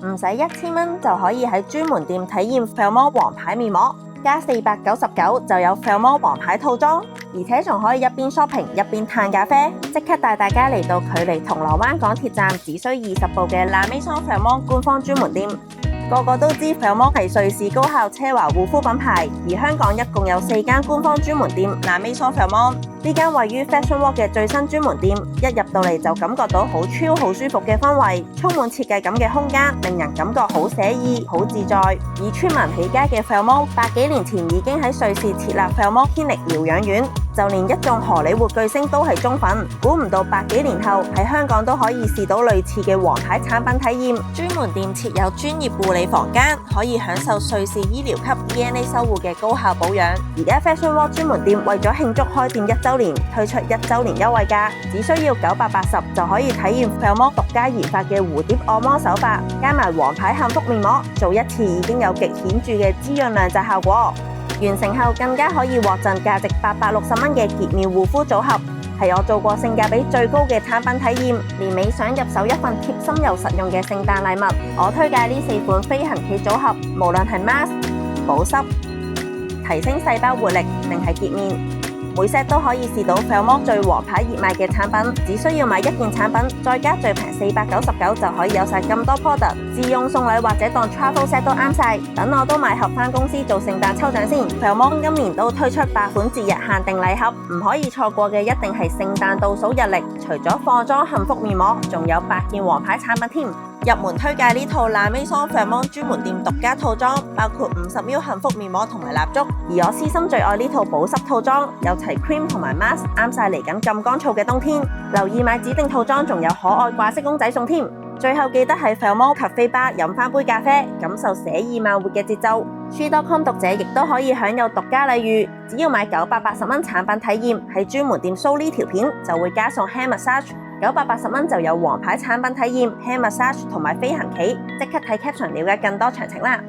唔使1000蚊就可以喺專門店體驗 Felmont 王牌面膜，加499就有 Felmont 王牌套裝，而且仲可以一邊 shopping 一邊嘆咖啡，即刻帶大家嚟到距離銅鑼灣港鐵站只需20步嘅 La Maison Felmont 官方專門店。個個都知 Felmont 係瑞士高效奢華護膚品牌，而香港一共有4間官方專門店 La Maison Felmont。呢間位於 Fashion Walk 嘅最新專門店，一入到嚟就感覺到好 chill 好舒服嘅氛圍，充滿設計感嘅空間，令人感覺好寫意、好自在。以村民起家嘅 Felmont， 百幾年前已經喺瑞士設立 Felmont Clinic 療養院，就連一眾荷里活巨星都係忠粉。估唔到百幾年後喺香港都可以試到類似嘅王牌產品體驗。專門店設有專業護理房間，可以享受瑞士醫療級 DNA 修護嘅高效保養。而家 Fashion Walk 專門店為咗慶祝開店1週年，推出1週年優惠價，只需要980就可以體驗 Felmont 獨家研發嘅蝴蝶按摩手法，加埋王牌幸福面膜，做一次已經有極顯著嘅滋潤亮澤效果。完成後更加可以獲贈價值860蚊嘅潔面護膚組合，係我做過性價比最高嘅產品體驗。年尾想入手一份貼心又實用嘅聖誕禮物，我推介呢4款飛行棋組合，無論係 mask、保濕、提升細胞活力定係潔面，每 set 都可以試到 Felmont 最王牌熱賣嘅產品，只需要買1件產品，再加最平499就可以有晒咁多 product， 自用送禮或者當 travel set 都啱晒。等我都買盒返公司做聖誕抽獎先。Felmont 今年都推出8款節日限定禮盒，唔可以錯過嘅一定係聖誕倒數日曆，除咗化妝幸福面膜，仲有8件王牌產品添。入門推介呢套 La Maison Felmont 專門店獨家套裝，包括50ml 幸福面膜同埋蠟燭，而我私心最愛呢套保濕套裝，有齊 cream 同埋 mask， 啱晒嚟緊咁乾燥嘅冬天。留意買指定套裝，仲有可愛掛飾公仔送添。最後記得喺 Felmont Cafe Bar 飲返杯咖啡，感受寫意慢活嘅節奏。She.com 讀者亦都可以享有獨家禮遇，只要買980蚊產品體驗，喺專門店 show 呢條片就會加送 hand massage。980蚊就有王牌產品體驗 hand massage 同埋飛行棋，即刻睇 caption 了解更多詳情啦！